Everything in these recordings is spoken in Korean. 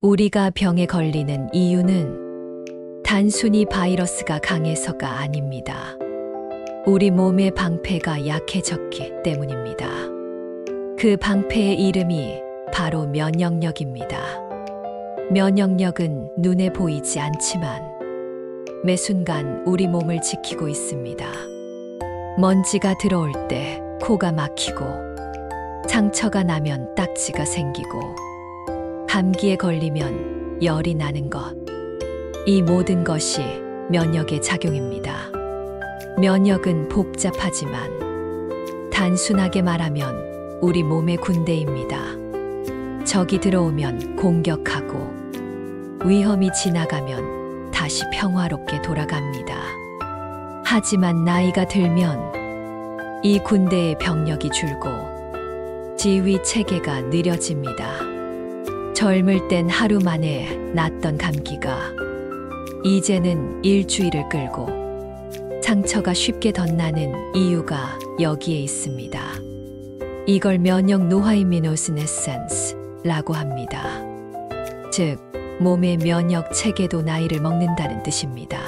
우리가 병에 걸리는 이유는 단순히 바이러스가 강해서가 아닙니다. 우리 몸의 방패가 약해졌기 때문입니다. 그 방패의 이름이 바로 면역력입니다. 면역력은 눈에 보이지 않지만 매 순간 우리 몸을 지키고 있습니다. 먼지가 들어올 때 코가 막히고, 상처가 나면 딱지가 생기고, 감기에 걸리면 열이 나는 것. 이 모든 것이 면역의 작용입니다. 면역은 복잡하지만 단순하게 말하면 우리 몸의 군대입니다. 적이 들어오면 공격하고, 위험이 지나가면 다시 평화롭게 돌아갑니다. 하지만 나이가 들면 이 군대의 병력이 줄고 지휘 체계가 느려집니다. 젊을 땐 하루 만에 낫던 감기가 이제는 일주일을 끌고, 상처가 쉽게 덧나는 이유가 여기에 있습니다. 이걸 면역 노화이미노스네센스라고 합니다. 즉, 몸의 면역 체계도 나이를 먹는다는 뜻입니다.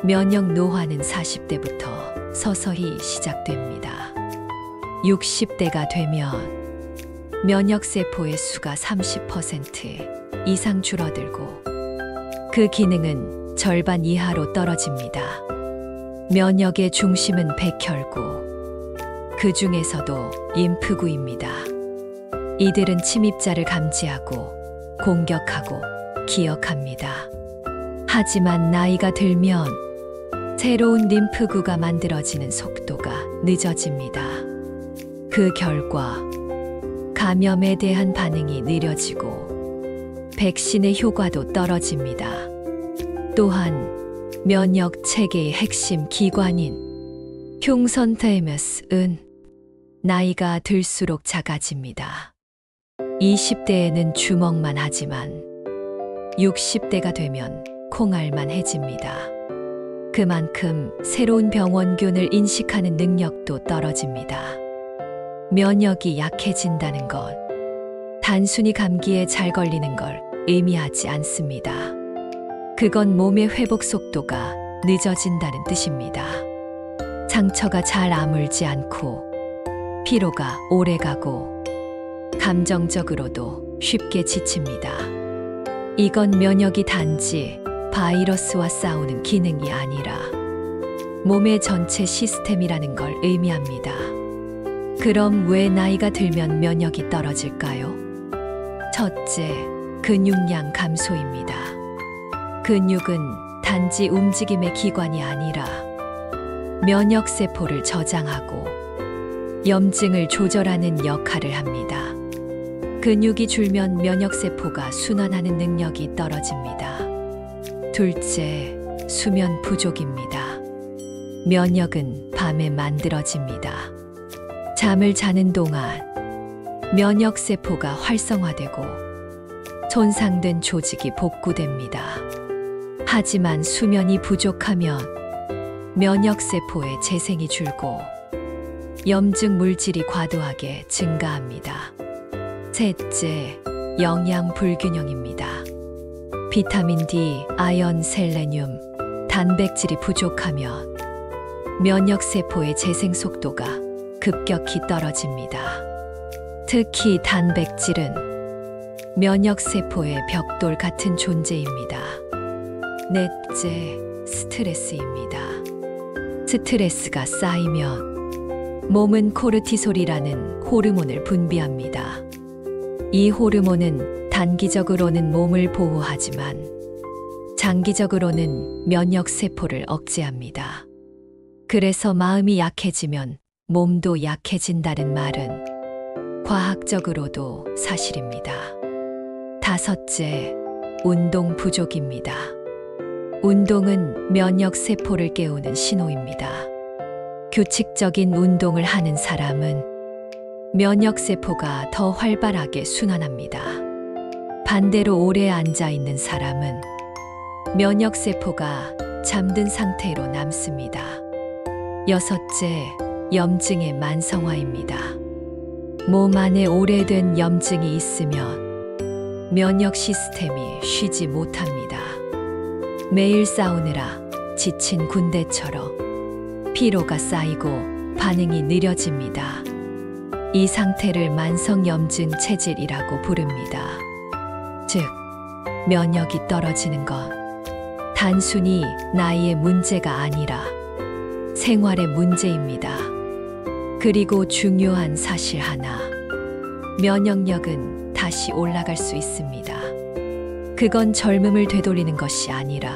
면역 노화는 40대부터 서서히 시작됩니다. 60대가 되면 면역세포의 수가 30% 이상 줄어들고, 그 기능은 절반 이하로 떨어집니다. 면역의 중심은 백혈구, 그 중에서도 림프구입니다. 이들은 침입자를 감지하고 공격하고 기억합니다. 하지만 나이가 들면 새로운 림프구가 만들어지는 속도가 늦어집니다. 그 결과 감염에 대한 반응이 느려지고 백신의 효과도 떨어집니다. 또한 면역 체계의 핵심 기관인 흉선테이머스은 나이가 들수록 작아집니다. 20대에는 주먹만 하지만 60대가 되면 콩알만 해집니다. 그만큼 새로운 병원균을 인식하는 능력도 떨어집니다. 면역이 약해진다는 것, 단순히 감기에 잘 걸리는 걸 의미하지 않습니다. 그건 몸의 회복 속도가 늦어진다는 뜻입니다. 상처가 잘 아물지 않고, 피로가 오래가고, 감정적으로도 쉽게 지칩니다. 이건 면역이 단지 바이러스와 싸우는 기능이 아니라 몸의 전체 시스템이라는 걸 의미합니다. 그럼 왜 나이가 들면 면역이 떨어질까요? 첫째, 근육량 감소입니다. 근육은 단지 움직임의 기관이 아니라 면역세포를 저장하고 염증을 조절하는 역할을 합니다. 근육이 줄면 면역세포가 순환하는 능력이 떨어집니다. 둘째, 수면 부족입니다. 면역은 밤에 만들어집니다. 잠을 자는 동안 면역세포가 활성화되고 손상된 조직이 복구됩니다. 하지만 수면이 부족하면 면역세포의 재생이 줄고 염증 물질이 과도하게 증가합니다. 셋째, 영양 불균형입니다. 비타민 D, 아연, 셀레늄, 단백질이 부족하면 면역세포의 재생 속도가 급격히 떨어집니다. 특히 단백질은 면역세포의 벽돌 같은 존재입니다. 넷째, 스트레스입니다. 스트레스가 쌓이면 몸은 코르티솔이라는 호르몬을 분비합니다. 이 호르몬은 단기적으로는 몸을 보호하지만 장기적으로는 면역세포를 억제합니다. 그래서 마음이 약해지면 몸도 약해진다는 말은 과학적으로도 사실입니다. 다섯째, 운동 부족입니다. 운동은 면역세포를 깨우는 신호입니다. 규칙적인 운동을 하는 사람은 면역세포가 더 활발하게 순환합니다. 반대로 오래 앉아 있는 사람은 면역세포가 잠든 상태로 남습니다. 여섯째, 염증의 만성화입니다. 몸 안에 오래된 염증이 있으면 면역 시스템이 쉬지 못합니다. 매일 싸우느라 지친 군대처럼 피로가 쌓이고 반응이 느려집니다. 이 상태를 만성염증 체질이라고 부릅니다. 즉, 면역이 떨어지는 건 단순히 나이의 문제가 아니라 생활의 문제입니다. 그리고 중요한 사실 하나, 면역력은 다시 올라갈 수 있습니다. 그건 젊음을 되돌리는 것이 아니라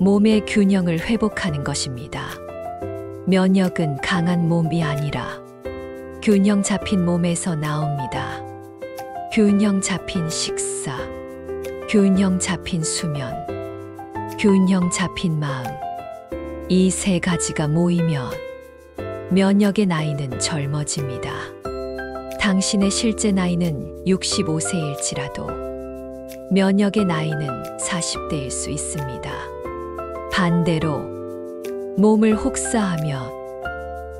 몸의 균형을 회복하는 것입니다. 면역은 강한 몸이 아니라 균형 잡힌 몸에서 나옵니다. 균형 잡힌 식사, 균형 잡힌 수면, 균형 잡힌 마음. 이 세 가지가 모이면 면역의 나이는 젊어집니다. 당신의 실제 나이는 65세일지라도 면역의 나이는 40대일 수 있습니다. 반대로 몸을 혹사하면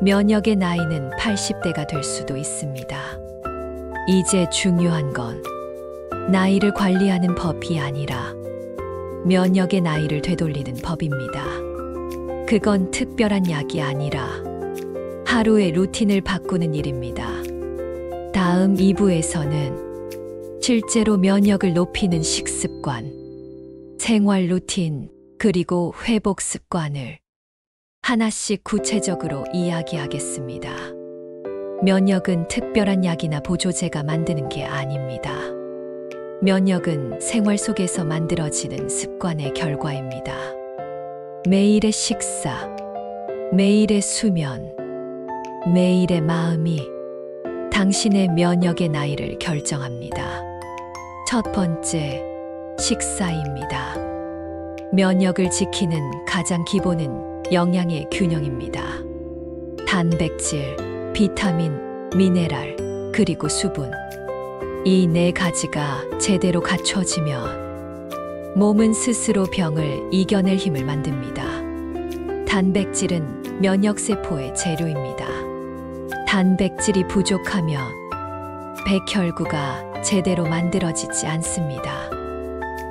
면역의 나이는 80대가 될 수도 있습니다. 이제 중요한 건 나이를 관리하는 법이 아니라 면역의 나이를 되돌리는 법입니다. 그건 특별한 약이 아니라 하루의 루틴을 바꾸는 일입니다. 다음 2부에서는 실제로 면역을 높이는 식습관, 생활 루틴, 그리고 회복 습관을 하나씩 구체적으로 이야기하겠습니다. 면역은 특별한 약이나 보조제가 만드는 게 아닙니다. 면역은 생활 속에서 만들어지는 습관의 결과입니다. 매일의 식사, 매일의 수면, 매일의 마음이 당신의 면역의 나이를 결정합니다. 첫 번째, 식사입니다. 면역을 지키는 가장 기본은 영양의 균형입니다. 단백질, 비타민, 미네랄, 그리고 수분. 이 네 가지가 제대로 갖춰지면 몸은 스스로 병을 이겨낼 힘을 만듭니다. 단백질은 면역세포의 재료입니다. 단백질이 부족하면 백혈구가 제대로 만들어지지 않습니다.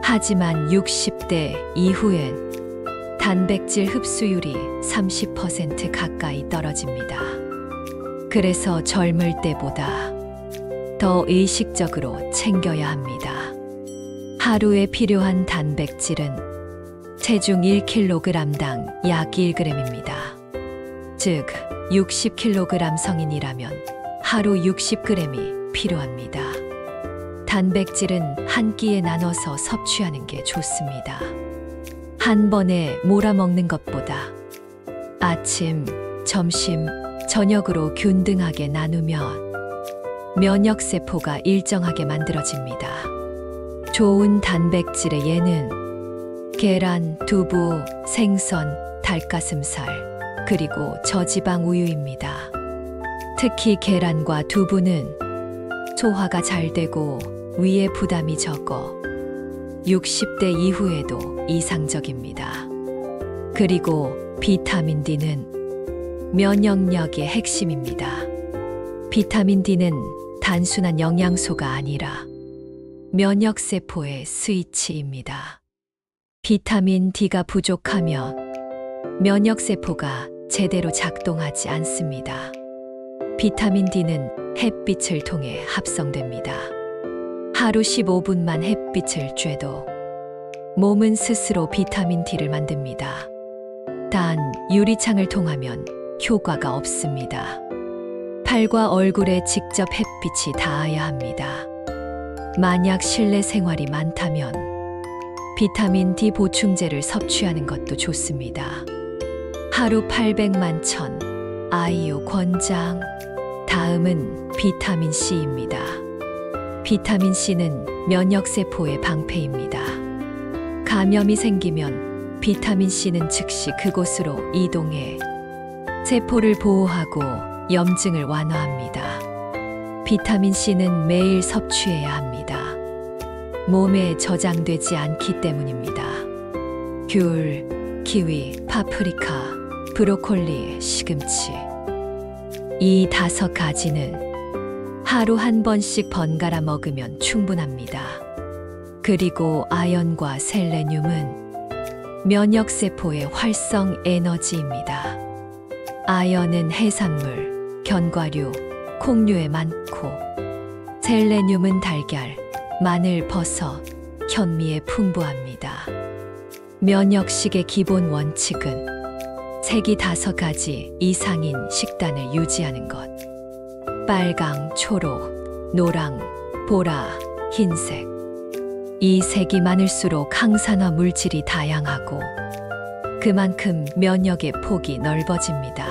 하지만 60대 이후엔 단백질 흡수율이 30% 가까이 떨어집니다. 그래서 젊을 때보다 더 의식적으로 챙겨야 합니다. 하루에 필요한 단백질은 체중 1kg당 약 1g입니다. 즉, 60kg 성인이라면 하루 60g이 필요합니다. 단백질은 한 끼에 나눠서 섭취하는 게 좋습니다. 한 번에 몰아먹는 것보다 아침, 점심, 저녁으로 균등하게 나누면 면역세포가 일정하게 만들어집니다. 좋은 단백질의 예는 계란, 두부, 생선, 닭가슴살, 그리고 저지방 우유입니다. 특히 계란과 두부는 소화가 잘 되고 위에 부담이 적어 60대 이후에도 이상적입니다. 그리고 비타민 D는 면역력의 핵심입니다. 비타민 D는 단순한 영양소가 아니라 면역세포의 스위치입니다. 비타민 D가 부족하면 면역세포가 제대로 작동하지 않습니다. 비타민 D는 햇빛을 통해 합성됩니다. 하루 15분만 햇빛을 쬐도 몸은 스스로 비타민 D를 만듭니다. 단 유리창을 통하면 효과가 없습니다. 팔과 얼굴에 직접 햇빛이 닿아야 합니다. 만약 실내 생활이 많다면 비타민 D 보충제를 섭취하는 것도 좋습니다. 하루 800만 천, 아이유 권장. 다음은 비타민 C입니다. 비타민 C는 면역세포의 방패입니다. 감염이 생기면 비타민 C는 즉시 그곳으로 이동해 세포를 보호하고 염증을 완화합니다. 비타민 C는 매일 섭취해야 합니다. 몸에 저장되지 않기 때문입니다. 귤, 키위, 파프리카, 브로콜리, 시금치. 이 5가지는 하루 한 번씩 번갈아 먹으면 충분합니다. 그리고 아연과 셀레늄은 면역세포의 활성 에너지입니다. 아연은 해산물, 견과류, 콩류에 많고, 셀레늄은 달걀, 마늘, 버섯, 현미에 풍부합니다. 면역식의 기본 원칙은 색이 5가지 이상인 식단을 유지하는 것. 빨강, 초록, 노랑, 보라, 흰색. 이 색이 많을수록 항산화 물질이 다양하고 그만큼 면역의 폭이 넓어집니다.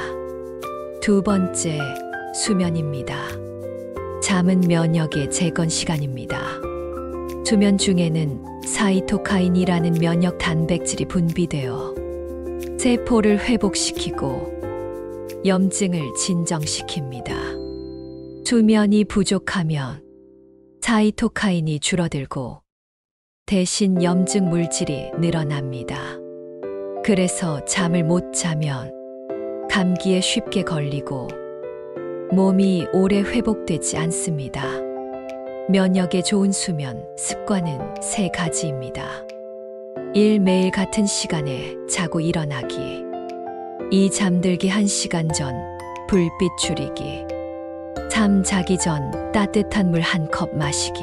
두 번째, 수면입니다. 잠은 면역의 재건 시간입니다. 수면 중에는 사이토카인이라는 면역 단백질이 분비되어 세포를 회복시키고 염증을 진정시킵니다. 수면이 부족하면 사이토카인이 줄어들고 대신 염증 물질이 늘어납니다. 그래서 잠을 못 자면 감기에 쉽게 걸리고 몸이 오래 회복되지 않습니다. 면역에 좋은 수면 습관은 3가지입니다. 1. 매일 같은 시간에 자고 일어나기. 2. 잠들기 1시간 전 불빛 줄이기. 3. 자기 전 따뜻한 물 1컵 마시기.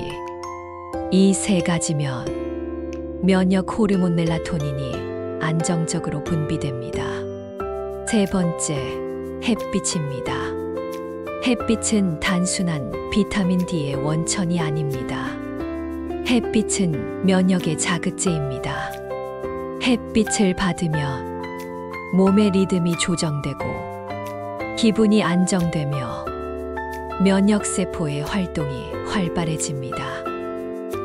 이 3가지면 면역 호르몬 멜라토닌이 안정적으로 분비됩니다. 세 번째, 햇빛입니다. 햇빛은 단순한 비타민 D의 원천이 아닙니다. 햇빛은 면역의 자극제입니다. 햇빛을 받으면 몸의 리듬이 조정되고 기분이 안정되며 면역세포의 활동이 활발해집니다.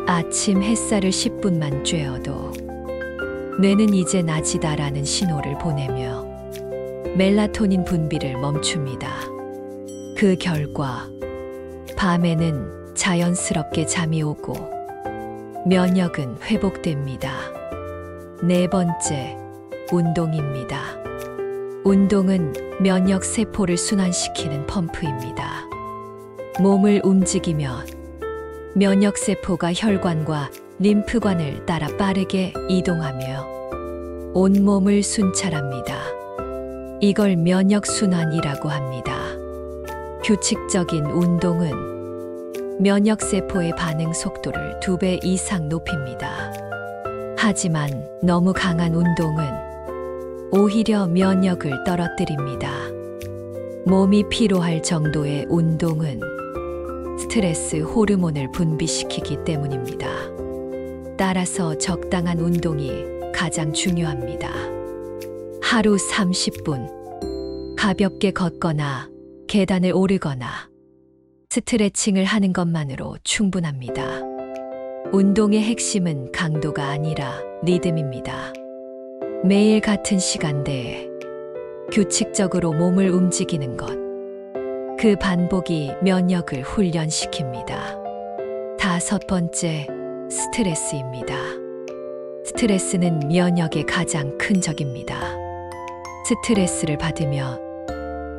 아침 햇살을 10분만 쬐어도 뇌는 이제 낮이다라는 신호를 보내며 멜라토닌 분비를 멈춥니다. 그 결과 밤에는 자연스럽게 잠이 오고 면역은 회복됩니다. 네 번째, 운동입니다. 운동은 면역 세포를 순환시키는 펌프입니다. 몸을 움직이면 면역 세포가 혈관과 림프관을 따라 빠르게 이동하며 온몸을 순찰합니다. 이걸 면역 순환이라고 합니다. 규칙적인 운동은 면역 세포의 반응 속도를 2배 이상 높입니다. 하지만 너무 강한 운동은 오히려 면역을 떨어뜨립니다. 몸이 피로할 정도의 운동은 스트레스 호르몬을 분비시키기 때문입니다. 따라서 적당한 운동이 가장 중요합니다. 하루 30분 가볍게 걷거나 계단을 오르거나 스트레칭을 하는 것만으로 충분합니다. 운동의 핵심은 강도가 아니라 리듬입니다. 매일 같은 시간대에 규칙적으로 몸을 움직이는 것. 그 반복이 면역을 훈련시킵니다. 5번째, 스트레스입니다. 스트레스는 면역의 가장 큰 적입니다. 스트레스를 받으면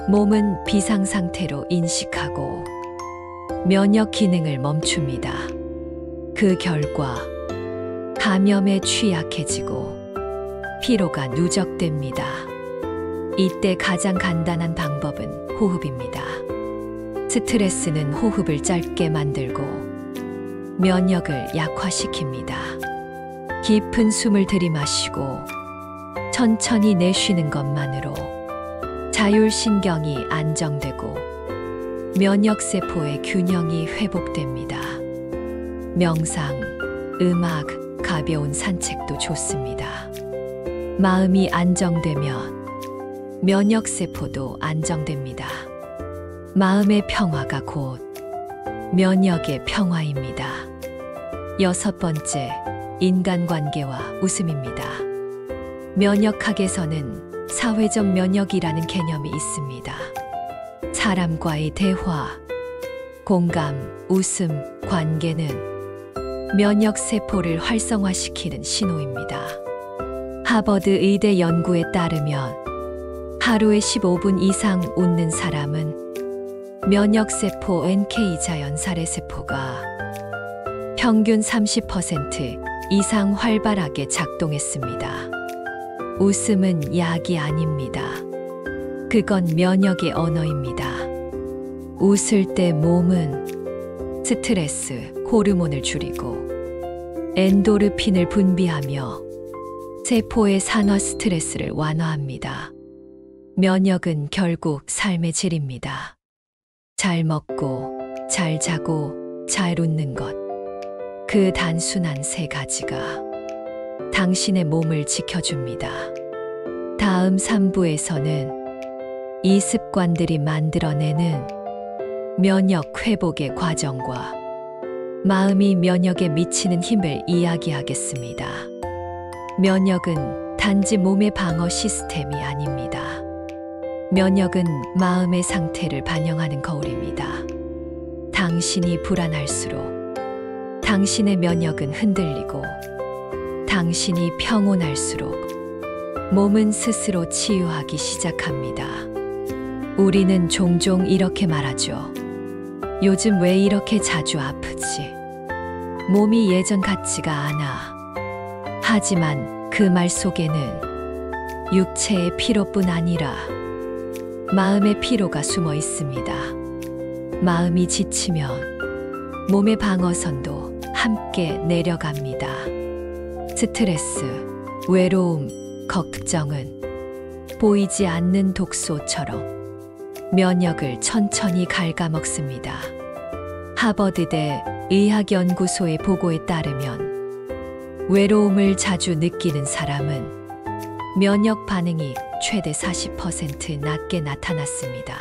몸은 비상 상태로 인식하고 면역 기능을 멈춥니다. 그 결과 감염에 취약해지고 피로가 누적됩니다. 이때 가장 간단한 방법은 호흡입니다. 스트레스는 호흡을 짧게 만들고 면역을 약화시킵니다. 깊은 숨을 들이마시고 천천히 내쉬는 것만으로 자율신경이 안정되고 면역세포의 균형이 회복됩니다. 명상, 음악, 가벼운 산책도 좋습니다. 마음이 안정되면 면역세포도 안정됩니다. 마음의 평화가 곧 면역의 평화입니다. 6번째, 인간관계와 웃음입니다. 면역학에서는 사회적 면역이라는 개념이 있습니다. 사람과의 대화, 공감, 웃음, 관계는 면역세포를 활성화시키는 신호입니다. 하버드 의대 연구에 따르면 하루에 15분 이상 웃는 사람은 면역세포 NK 자연살해세포가 평균 30% 이상 활발하게 작동했습니다. 웃음은 약이 아닙니다. 그건 면역의 언어입니다. 웃을 때 몸은 스트레스 호르몬을 줄이고 엔도르핀을 분비하며 세포의 산화 스트레스를 완화합니다. 면역은 결국 삶의 질입니다. 잘 먹고, 잘 자고, 잘 웃는 것. 그 단순한 세 가지가 당신의 몸을 지켜줍니다. 다음 3부에서는 이 습관들이 만들어내는 면역 회복의 과정과 마음이 면역에 미치는 힘을 이야기하겠습니다. 면역은 단지 몸의 방어 시스템이 아닙니다. 면역은 마음의 상태를 반영하는 거울입니다. 당신이 불안할수록 당신의 면역은 흔들리고 당신이 평온할수록 몸은 스스로 치유하기 시작합니다. 우리는 종종 이렇게 말하죠. 요즘 왜 이렇게 자주 아프지? 몸이 예전 같지가 않아. 하지만 그 말 속에는 육체의 피로뿐 아니라 마음의 피로가 숨어 있습니다. 마음이 지치면 몸의 방어선도 함께 내려갑니다. 스트레스, 외로움, 걱정은 보이지 않는 독소처럼 면역을 천천히 갉아먹습니다. 하버드대 의학연구소의 보고에 따르면 외로움을 자주 느끼는 사람은 면역 반응이 최대 40% 낮게 나타났습니다.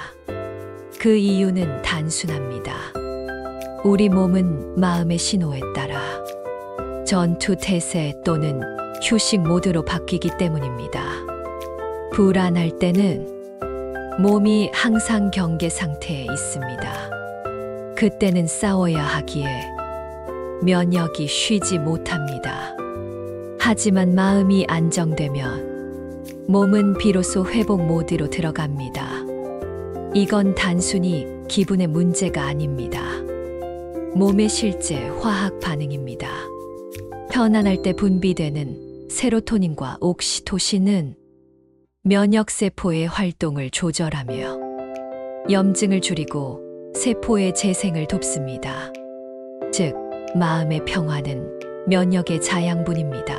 그 이유는 단순합니다. 우리 몸은 마음의 신호에 따라 전투 태세 또는 휴식 모드로 바뀌기 때문입니다. 불안할 때는 몸이 항상 경계 상태에 있습니다. 그때는 싸워야 하기에 면역이 쉬지 못합니다. 하지만 마음이 안정되면 몸은 비로소 회복 모드로 들어갑니다. 이건 단순히 기분의 문제가 아닙니다. 몸의 실제 화학 반응입니다. 편안할 때 분비되는 세로토닌과 옥시토신은 면역세포의 활동을 조절하며 염증을 줄이고 세포의 재생을 돕습니다. 즉, 마음의 평화는 면역의 자양분입니다.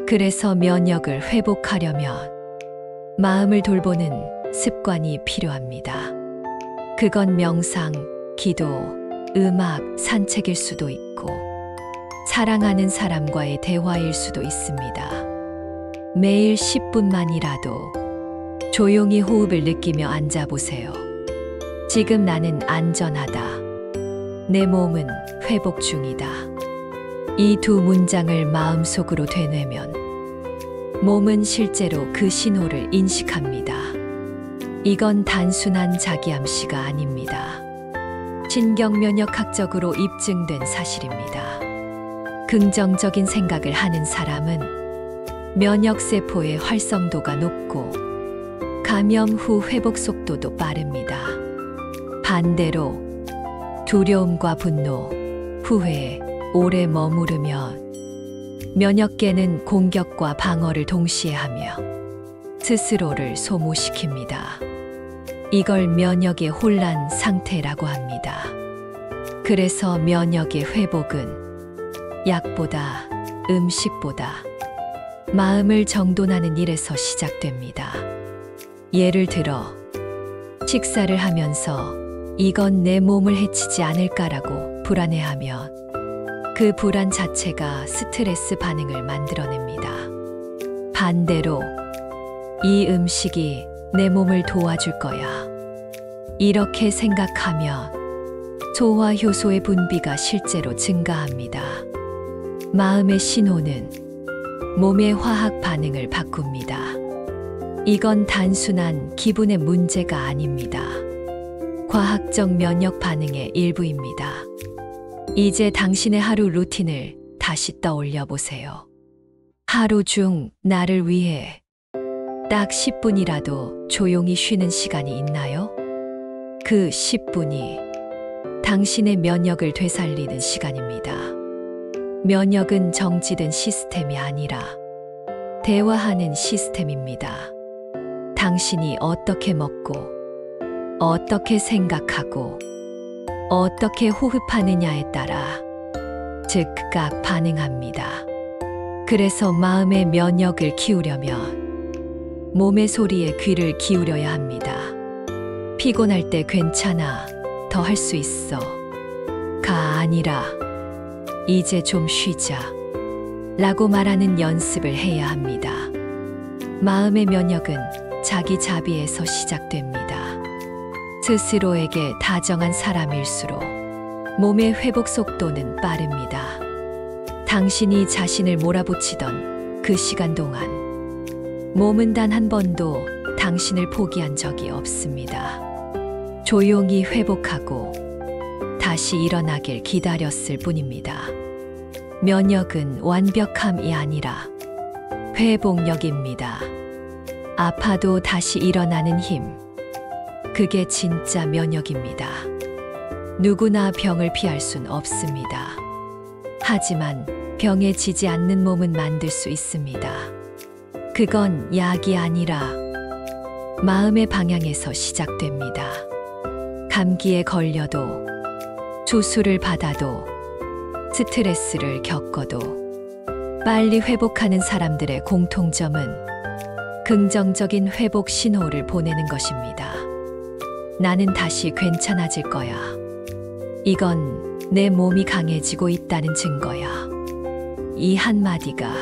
그래서 면역을 회복하려면 마음을 돌보는 습관이 필요합니다. 그건 명상, 기도, 음악, 산책일 수도 있고 사랑하는 사람과의 대화일 수도 있습니다. 매일 10분만이라도 조용히 호흡을 느끼며 앉아보세요. 지금 나는 안전하다. 내 몸은 회복 중이다. 이 두 문장을 마음속으로 되뇌면 몸은 실제로 그 신호를 인식합니다. 이건 단순한 자기암시가 아닙니다. 신경면역학적으로 입증된 사실입니다. 긍정적인 생각을 하는 사람은 면역세포의 활성도가 높고 감염 후 회복 속도도 빠릅니다. 반대로 두려움과 분노, 후회에 오래 머무르면 면역계는 공격과 방어를 동시에 하며 스스로를 소모시킵니다. 이걸 면역의 혼란 상태라고 합니다. 그래서 면역의 회복은 약보다 음식보다 마음을 정돈하는 일에서 시작됩니다. 예를 들어 식사를 하면서 이건 내 몸을 해치지 않을까라고 불안해하면 그 불안 자체가 스트레스 반응을 만들어냅니다. 반대로 이 음식이 내 몸을 도와줄 거야. 이렇게 생각하면 소화 효소의 분비가 실제로 증가합니다. 마음의 신호는 몸의 화학 반응을 바꿉니다. 이건 단순한 기분의 문제가 아닙니다. 과학적 면역 반응의 일부입니다. 이제 당신의 하루 루틴을 다시 떠올려 보세요. 하루 중 나를 위해 딱 10분이라도 조용히 쉬는 시간이 있나요? 그 10분이 당신의 면역을 되살리는 시간입니다. 면역은 정지된 시스템이 아니라 대화하는 시스템입니다. 당신이 어떻게 먹고, 어떻게 생각하고, 어떻게 호흡하느냐에 따라 즉각 반응합니다. 그래서 마음의 면역을 키우려면 몸의 소리에 귀를 기울여야 합니다. 피곤할 때 괜찮아, 더 할 수 있어. 가 아니라 이제 좀 쉬자 라고 말하는 연습을 해야 합니다. 마음의 면역은 자기 자비에서 시작됩니다. 스스로에게 다정한 사람일수록 몸의 회복 속도는 빠릅니다. 당신이 자신을 몰아붙이던 그 시간 동안 몸은 단 한 번도 당신을 포기한 적이 없습니다. 조용히 회복하고 다시 일어나길 기다렸을 뿐입니다. 면역은 완벽함이 아니라 회복력입니다. 아파도 다시 일어나는 힘. 그게 진짜 면역입니다. 누구나 병을 피할 순 없습니다. 하지만 병에 지지 않는 몸은 만들 수 있습니다. 그건 약이 아니라 마음의 방향에서 시작됩니다. 감기에 걸려도, 주수를 받아도, 스트레스를 겪어도 빨리 회복하는 사람들의 공통점은 긍정적인 회복 신호를 보내는 것입니다. 나는 다시 괜찮아질 거야. 이건 내 몸이 강해지고 있다는 증거야. 이 한마디가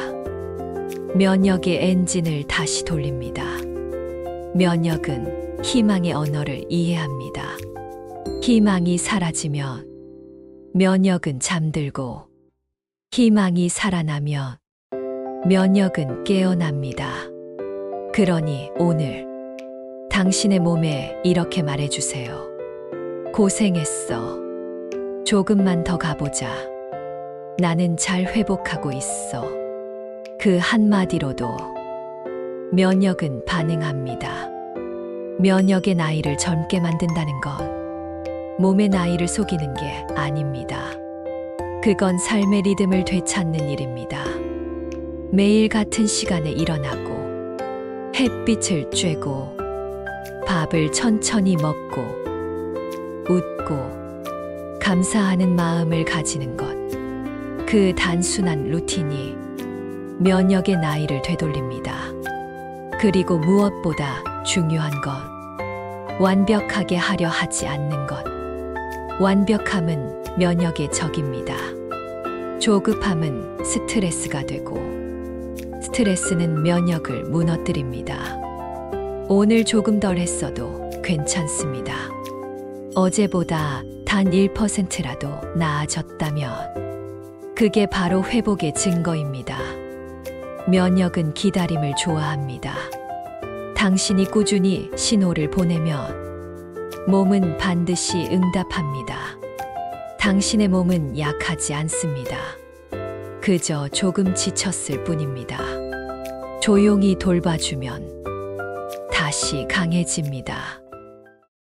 면역의 엔진을 다시 돌립니다. 면역은 희망의 언어를 이해합니다. 희망이 사라지면 면역은 잠들고, 희망이 살아나면 면역은 깨어납니다. 그러니 오늘 당신의 몸에 이렇게 말해주세요. 고생했어. 조금만 더 가보자. 나는 잘 회복하고 있어. 그 한마디로도 면역은 반응합니다. 면역의 나이를 젊게 만든다는 건 몸의 나이를 속이는 게 아닙니다. 그건 삶의 리듬을 되찾는 일입니다. 매일 같은 시간에 일어나고, 햇빛을 쬐고, 밥을 천천히 먹고, 웃고, 감사하는 마음을 가지는 것. 그 단순한 루틴이 면역의 나이를 되돌립니다. 그리고 무엇보다 중요한 건 완벽하게 하려 하지 않는 것. 완벽함은 면역의 적입니다. 조급함은 스트레스가 되고, 스트레스는 면역을 무너뜨립니다. 오늘 조금 덜 했어도 괜찮습니다. 어제보다 단 1%라도 나아졌다면 그게 바로 회복의 증거입니다. 면역은 기다림을 좋아합니다. 당신이 꾸준히 신호를 보내면 몸은 반드시 응답합니다. 당신의 몸은 약하지 않습니다. 그저 조금 지쳤을 뿐입니다. 조용히 돌봐주면 다시 강해집니다.